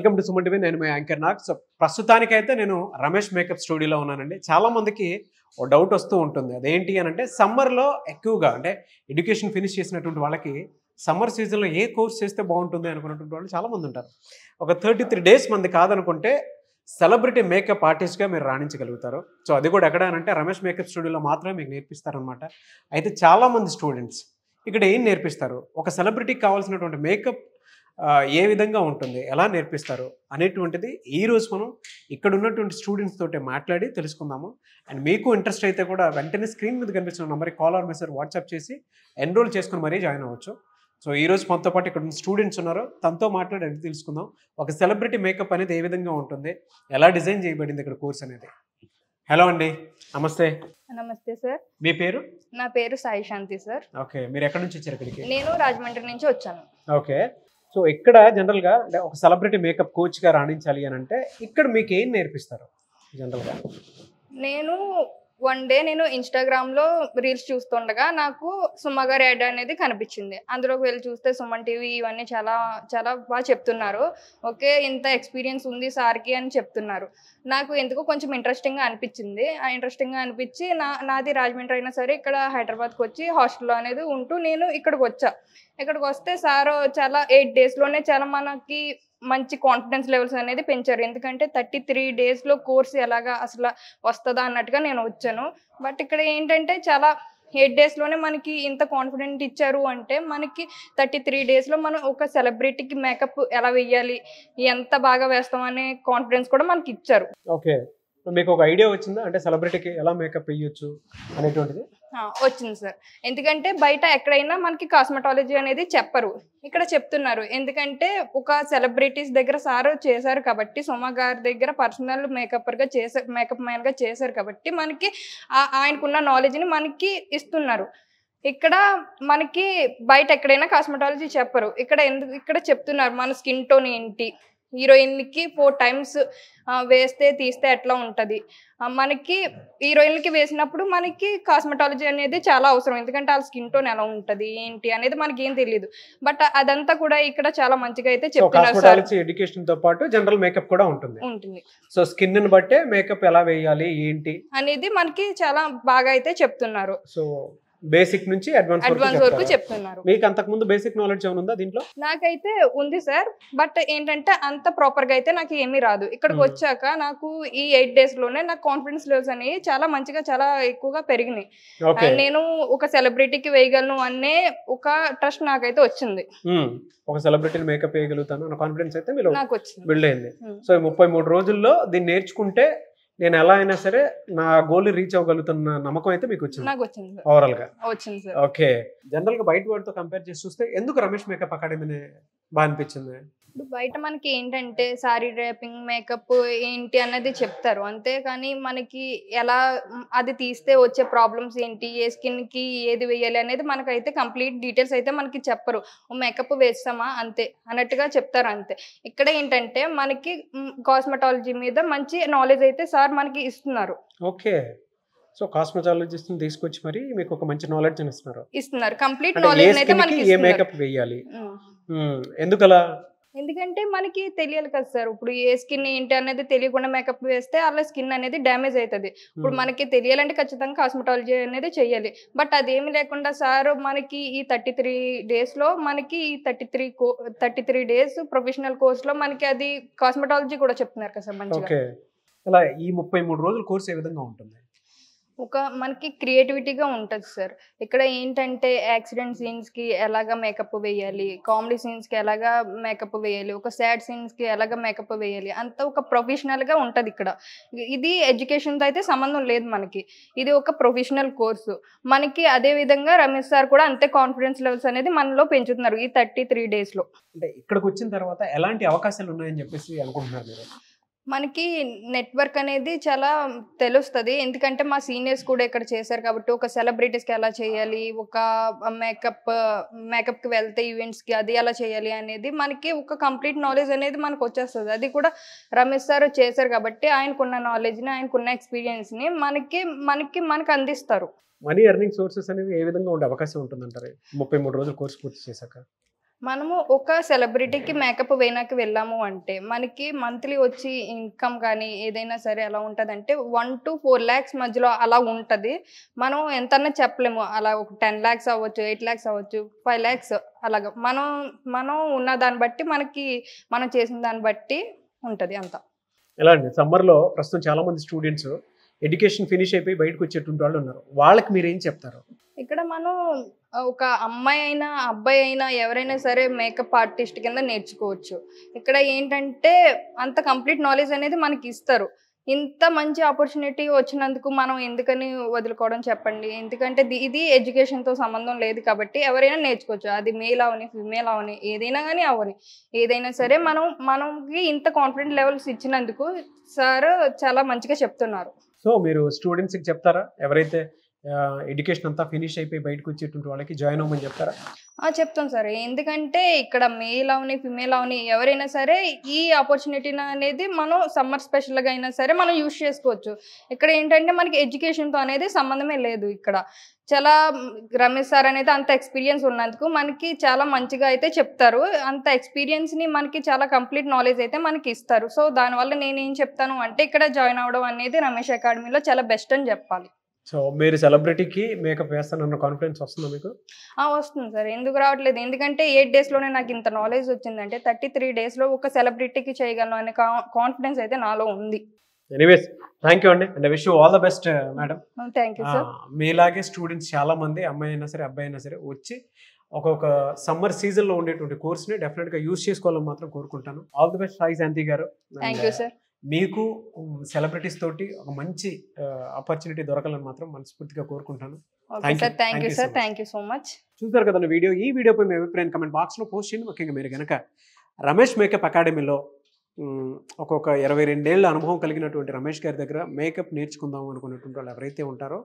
Welcome to Suman TV. నేను మీ anchor Nag. So ప్రస్తుతానికైతే నేను రమేష్ మేకప్ స్టూడియోలో ఉన్నానండి. చాలా మందికి ఓ డౌట్ వస్తూ ఉంటుంది. అదేంటి అని అంటే సమ్మర్లో ఎక్కువగా అంటే ఎడ్యుకేషన్ ఫినిష్ చేసినటువంటి వాళ్ళకి సమ్మర్ సీజన్లో ఏ కోర్స్ చేస్తే బాగుంటుంది అనుకున్నటువంటి వాళ్ళు చాలామంది ఉంటారు. ఒక 33 డేస్ మంది కాదనుకుంటే సెలబ్రిటీ మేకప్ ఆర్టిస్ట్గా మీరు రాణించగలుగుతారు. సో అది కూడా ఎక్కడ అంటే రమేష్ మేకప్ స్టూడియోలో మాత్రమే మీకు నేర్పిస్తారనమాట. అయితే చాలామంది స్టూడెంట్స్ ఇక్కడ ఏం నేర్పిస్తారు, ఒక సెలబ్రిటీకి కావాల్సినటువంటి మేకప్ ఏ విధంగా ఉంటుంది, ఎలా నేర్పిస్తారు అనేటువంటిది ఈరోజు మనం ఇక్కడ ఉన్నటువంటి స్టూడెంట్స్ తోటి మాట్లాడి తెలుసుకుందాము. అండ్ మీకు ఇంట్రెస్ట్ అయితే కూడా వెంటనే స్క్రీన్ మీద కనిపిస్తున్న నెంబర్కి కాల్ ఆర్ మెసేజ్ వాట్సాప్ చేసి ఎన్రోల్ చేసుకుని మరీ జాయిన్ అవ్వచ్చు. సో ఈరోజు మనతో పాటు ఇక్కడ ఉన్న స్టూడెంట్స్ ఉన్నారు, తనతో మాట్లాడి అడిగి తెలుసుకుందాం ఒక సెలబ్రిటీ మేకప్ అనేది ఏ విధంగా ఉంటుంది, ఎలా డిజైన్ చేయబడింది ఇక్కడ కోర్స్ అనేది. హలో అండి, నమస్తే. నమస్తే సార్. మీ పేరు? నా పేరు సాయి శాంతి సార్. ఓకే, మీరు ఎక్కడి నుంచి వచ్చారు ఇక్కడికి? నేను రాజమండ్రి నుంచి వచ్చాను. ఓకే, సో ఇక్కడ జనరల్గా ఒక సెలబ్రిటీ మేకప్ కోచ్గా రాణించాలి అని అంటే ఇక్కడ మీకు ఏం నేర్పిస్తారు జనరల్గా? నేను నేను ఇన్స్టాగ్రామ్లో రీల్స్ చూస్తుండగా నాకు సుమ గారి యాడ్ అనేది కనిపించింది. అందులోకి వెళ్ళి చూస్తే సుమన్ టీవీ ఇవన్నీ చాలా చాలా బాగా చెప్తున్నారు. ఓకే, ఇంత ఎక్స్పీరియన్స్ ఉంది సార్కి అని చెప్తున్నారు. నాకు ఎందుకో కొంచెం ఇంట్రెస్టింగ్గా అనిపించింది. ఆ ఇంట్రెస్టింగ్గా అనిపించి నాది రాజమండ్రి అయినా సరే ఇక్కడ హైదరాబాద్కి వచ్చి హాస్టల్లో అనేది ఉంటూ నేను ఇక్కడికి వచ్చా. ఇక్కడికి వస్తే సార్ చాలా 8 డేస్లోనే చాలా మనకి మంచి కాన్ఫిడెన్స్ లెవెల్స్ అనేది పెంచారు. ఎందుకంటే 33 డేస్లో కోర్స్ ఎలాగా అసలు వస్తుందా అన్నట్టుగా నేను వచ్చాను. బట్ ఇక్కడ ఏంటంటే చాలా 8 డేస్లోనే మనకి ఇంత కాన్ఫిడెంట్ ఇచ్చారు అంటే మనకి 33 డేస్లో మనం ఒక సెలబ్రిటీకి మేకప్ ఎలా వేయాలి, ఎంత బాగా వేస్తాం అనే కాన్ఫిడెన్స్ కూడా మనకి ఇచ్చారు. ఓకే, మీకు ఒక ఐడియా వచ్చిందా అంటే సెలబ్రిటీకి ఎలా మేకప్ వేయొచ్చు అనేటువంటిది? వచ్చింది సార్. ఎందుకంటే బయట ఎక్కడైనా మనకి కాస్మెటాలజీ అనేది చెప్పరు, ఇక్కడ చెప్తున్నారు. ఎందుకంటే ఒక సెలబ్రిటీస్ దగ్గర సార్ చేశారు కాబట్టి, సుమ గారి దగ్గర పర్సనల్ మేకప్ మ్యాన్గా చేశారు కాబట్టి మనకి ఆయనకున్న నాలెడ్జ్ని మనకి ఇస్తున్నారు. ఇక్కడ మనకి బయట ఎక్కడైనా కాస్మెటాలజీ చెప్పరు, ఇక్కడ చెప్తున్నారు మన స్కిన్ టోన్ ఏంటి, హీరోయిన్కి 4 టైమ్స్ వేస్తే తీస్తే ఎట్లా ఉంటుంది, మనకి హీరోయిన్కి వేసినప్పుడు మనకి కాస్మెటాలజీ అనేది చాలా అవసరం. ఎందుకంటే వాళ్ళ స్కిన్ టోన్ ఎలా ఉంటుంది ఏంటి అనేది మనకి ఏం తెలియదు. బట్ అదంతా కూడా ఇక్కడ చాలా మంచిగా అయితే చెప్తున్నారు. ఎడ్యుకేషన్ తో పాటు జనరల్ మేకప్ కూడా ఉంటుంది. సో స్కిన్ ని బట్టే మేకప్ ఎలా వేయాలి ఏంటి అనేది మనకి చాలా బాగా అయితే చెప్తున్నారు. సో బేసిక్ నుంచి అడ్వాన్స్ వరకు చెప్తున్నారు. మీకు అంతకు ముందు బేసిక్ నాలెడ్జ్ ఏమైనా ఉందా దీంట్లో? నాకైతే ఉంది సార్, బట్ ఏంటంటే అంత ప్రాపర్ గా అయితే నాకు ఏమీ రాదు. ఇక్కడికి వచ్చాక నాకు ఈ 8 డేస్ లోనే నాకు కాన్ఫిడెన్స్ లెవెల్స్ అనేవి చాలా మంచిగా చాలా ఎక్కువగా పెరిగినాయి. నేను ఒక సెలబ్రిటీకి వేయగలను అనే ఒక ట్రస్ట్ నాకైతే వచ్చింది. ఒక సెలబ్రిటీని మేకప్ వేయగలుగుతాను అన్న కాన్ఫిడెన్స్ అయితే నాకు వచ్చింది, బిల్డ్ అయింది. సో 33 రోజుల్లో దీన్ని నేర్చుకుంటే నేను ఎలా అయినా సరే నా గోల్ రీచ్ అవ్వగలుగుతున్న నమ్మకం అయితే మీకు వచ్చింది ఓవరాల్ గా? వచ్చింది. ఓకే, జనరల్ గా బయట వాటితో కంపేర్ చేసి చూస్తే ఎందుకు రమేష్ మేకప్ అకాడమీని బాగా అనిపించింది? బయట మనకి ఏంటంటే సారీ డ్రాపింగ్ మేకప్ ఏంటి అన్నది చెప్తారు, అంతేకాని మనకి ఎలా అది తీస్తే వచ్చే ప్రాబ్లమ్స్ ఏంటి, ఏ స్కిన్ కి ఏది వేయాలి అనేది మనకైతే కంప్లీట్ డీటెయిల్స్ అయితే మనకి చెప్పరు. మేకప్ వేస్తామా అంతే అన్నట్టుగా చెప్తారు అంతే. ఇక్కడ ఏంటంటే మనకి కాస్మెటాలజీ మీద మంచి నాలెడ్జ్ అయితే సార్ మనకి ఇస్తున్నారు. ఓకే, సో కాస్మెటాలజిస్ట్ తీసుకొచ్చి మరి మీకు ఒక మంచి నాలెడ్జ్ ఇస్తున్నారు. కంప్లీట్ నాలెడ్జ్ అయితే మనకి ఏ మేకప్ వేయాలి ఎందుకలా? ఎందుకంటే మనకి తెలియాలి కదా సార్, ఇప్పుడు ఏ స్కిన్ ఏంటి అనేది తెలియకుండా మేకప్ వేస్తే అలా స్కిన్ అనేది డ్యామేజ్ అవుతుంది. ఇప్పుడు మనకి తెలియాలంటే ఖచ్చితంగా కాస్మెటాలజీ అనేది చెయ్యాలి. బట్ అదేమి లేకుండా సార్ మనకి ఈ 33 డేస్లో మనకి ఈ 33 డేస్ ప్రొఫెషనల్ కోర్స్లో మనకి అది కాస్మెటాలజీ కూడా చెప్తున్నారు కదా సార్ మంచిగా. ఇలా ఈ 33 రోజుల కోర్స్ ఏ విధంగా ఉంటుంది? మనకి క్రియేటివిటీగా ఉంటుంది సార్. ఇక్కడ ఏంటంటే యాక్సిడెంట్ సీన్స్కి ఎలాగ మేకప్ వేయాలి, కామెడీ సీన్స్కి ఎలాగ మేకప్ వేయాలి, ఒక సాడ్ సీన్స్కి ఎలాగ మేకప్ వేయాలి, అంతా ఒక ప్రొఫెషనల్గా ఉంటుంది ఇక్కడ. ఇది ఎడ్యుకేషన్తో అయితే సంబంధం లేదు మనకి, ఇది ఒక ప్రొఫెషనల్ కోర్సు. మనకి అదే విధంగా రమేష్ సార్ కూడా అంతే కాన్ఫిడెన్స్ లెవెల్స్ అనేది మనలో పెంచుతున్నారు ఈ 33 డేస్లో. అంటే ఇక్కడికి వచ్చిన తర్వాత ఎలాంటి అవకాశాలు ఉన్నాయని చెప్పేసి అనుకుంటున్నారు మీరు? మనకి నెట్వర్క్ అనేది చాలా తెలుస్తుంది. ఎందుకంటే మా సీనియర్స్ కూడా ఇక్కడ చేశారు కాబట్టి ఒక సెలబ్రిటీస్కి ఎలా చేయాలి, ఒక మేకప్కి వెళ్తే ఈవెంట్స్కి అది ఎలా చేయాలి అనేది మనకి ఒక కంప్లీట్ నాలెడ్జ్ అనేది మనకు వచ్చేస్తుంది. అది కూడా రమేష్ సార్ చేశారు కాబట్టి ఆయనకున్న నాలెడ్జ్ని ఆయనకున్న ఎక్స్పీరియన్స్ని మనకి అందిస్తారు. మనీ ఎర్నింగ్ సోర్సెస్ అనేవి ఏ విధంగా ఉండే అవకాశం ఉంటుందంటారు 33 రోజులు కోర్స్ పూర్తి చేశాక? మనము ఒక సెలబ్రిటీకి మేకప్ వేయడానికి వెళ్ళాము అంటే మనకి మంత్లీ వచ్చి ఇన్కమ్ కానీ ఏదైనా సరే ఎలా ఉంటుందంటే 1 to 4 lakhs మధ్యలో అలా ఉంటుంది. మనం ఎంతన్నా చెప్పలేము. అలా ఒక 10 lakhs అవ్వచ్చు, 8 lakhs అవ్వచ్చు, 5 lakhs అలాగా. మనం ఉన్న దాన్ని బట్టి మనం చేసిన దాన్ని బట్టి ఉంటుంది అంతా. ఎలా అండి సమ్మర్లో ప్రస్తుతం చాలా మంది స్టూడెంట్స్ ఎడ్యుకేషన్ ఫినిష్ అయిపోయి బయటకు వచ్చేటువంటి వాళ్ళు ఉన్నారు. వాళ్ళకి మీరు ఏం చెప్తారు? ఇక్కడ మనం ఒక అమ్మాయి అయినా అబ్బాయి అయినా ఎవరైనా సరే మేకప్ ఆర్టిస్ట్ కింద నేర్చుకోవచ్చు. ఇక్కడ ఏంటంటే అంత కంప్లీట్ నాలెడ్జ్ అనేది మనకి ఇస్తారు. ఇంత మంచి ఆపర్చునిటీ వచ్చినందుకు మనం ఎందుకని వదులుకోవడం చెప్పండి. ఎందుకంటే ఇది ఎడ్యుకేషన్తో సంబంధం లేదు కాబట్టి ఎవరైనా నేర్చుకోవచ్చు. అది మేల్ అవని, ఫిమేల్ అవని, ఏదైనా కానీ అవని, ఏదైనా సరే మనకి ఇంత కాన్ఫిడెంట్ లెవెల్స్ ఇచ్చినందుకు సార్ చాలా మంచిగా చెప్తున్నారు. సో మీరు స్టూడెంట్స్కి చెప్తారా, ఎవరైతే ఎడ్యుకేషన్ అంతా ఫినిష్ అయిపోయి బయటకు వచ్చేటువంటి వాళ్ళకి జాయిన్ అవ్వమని చెప్తారా? చెప్తాం సార్. ఎందుకంటే ఇక్కడ మేల్ అవని, ఫిమేల్ అవని ఎవరైనా సరే ఈ ఆపర్చునిటీని అనేది మనం సమ్మర్ స్పెషల్గా అయినా సరే మనం యూజ్ చేసుకోవచ్చు. ఇక్కడ ఏంటంటే మనకి ఎడ్యుకేషన్తో అనేది సంబంధమే లేదు. ఇక్కడ చాలా రమేష్ సార్ అనేది అంత ఎక్స్పీరియన్స్ ఉన్నందుకు మనకి చాలా మంచిగా అయితే చెప్తారు. అంత ఎక్స్పీరియన్స్ని మనకి చాలా కంప్లీట్ నాలెడ్జ్ అయితే మనకి ఇస్తారు. సో దానివల్ల నేనేం చెప్తాను అంటే ఇక్కడ జాయిన్ అవ్వడం అనేది రమేష్ అకాడమీలో చాలా బెస్ట్ అని చెప్పాలి. సో మీరు సెలబ్రిటీకి మేకప్ వేస్తానన్న కాన్ఫిడెన్స్ వస్తుందా మీకు? వస్తుంది సార్. ఎందుకు రావట్లేదు? ఎందుకంటే 8 daysలోనే నాకు ఇంత నాలెడ్జ్ వచ్చిందంటే 33 daysలో ఒక సెలబ్రిటీకి చేయగలను అనే కాన్ఫిడెన్స్ అయితే నాలో ఉంది. ఎనీవేస్ థ్యాంక్ యూ అండి, and wish you all the best madam. Thank you sir. మీలాగే స్టూడెంట్స్ చాలా మంది అమ్మాయి అయినా సరే అబ్బాయి అయినా సరే వచ్చి ఒక్కొక్క సమ్మర్ సీజన్లో ఉండేటువంటి కోర్స్ని డెఫినెట్గా యూజ్ చేసుకోవాలని మాత్రం కోరుకుంటాను. ఆల్ ది బెస్ట్ సాయి శాంతి గారు. Thank you sir. మీకు సెలబ్రిటీస్ తోటి ఒక మంచి ఆపర్చునిటీ దొరకాలని మాత్రం మనస్ఫూర్తిగా కోరుకుంటాను. Thank you sir. Thank you so much. చూసారు కదా వీడియో. ఈ వీడియోపై మీ అభిప్రాయం కమెంట్ బాక్స్లో పోస్ట్ చేయండి. ముఖ్యంగా మీరు కనుక రమేష్ మేకప్ అకాడమీలో ఒక్కొక్క 22 ఏళ్ల అనుభవం కలిగినటువంటి రమేష్ గారి దగ్గర మేకప్ నేర్చుకుందాం అనుకున్నటువంటి వాళ్ళు ఎవరైతే ఉంటారో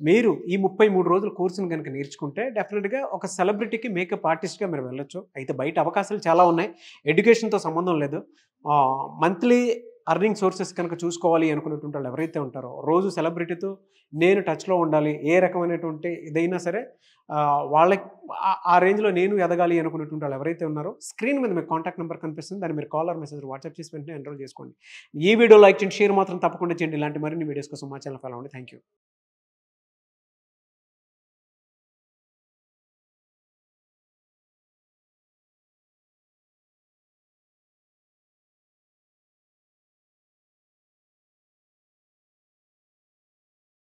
మీరు ఈ 33 రోజుల కోర్సును కనుక నేర్చుకుంటే డెఫినెట్గా ఒక సెలబ్రిటీకి మేకప్ ఆర్టిస్ట్గా మీరు వెళ్ళొచ్చు. అయితే బయట అవకాశాలు చాలా ఉన్నాయి, ఎడ్యుకేషన్తో సంబంధం లేదు. మంత్లీ అర్నింగ్ సోర్సెస్ కనుక చూసుకోవాలి అనుకున్నటువంటి వాళ్ళు ఎవరైతే ఉంటారో రోజు సెలబ్రిటీతో నేను టచ్లో ఉండాలి, ఏ రకమైనటువంటి ఇదైనా సరే వాళ్ళకి ఆ రేంజ్లో నేను ఎదగాలి అనుకున్నటువంటి వాళ్ళు ఎవరైతే ఉన్నారో స్క్రీన్ మీద మీకు కాంటాక్ట్ నెంబర్ కనిపిస్తుంది. దాన్ని మీరు కాల్ ఆర్ మెసేజ్ వాట్సాప్ చేసి వెంటనే ఎన్రోల్ చేసుకోండి. ఈ వీడియో లైక్ చేయండి, షేర్ మాత్రం తప్పకుండా చేయండి. ఇలాంటి మరిన్ని వీడియోస్ కోసం మా ఛానల్ ఫాలో అవ్వండి. Thank you.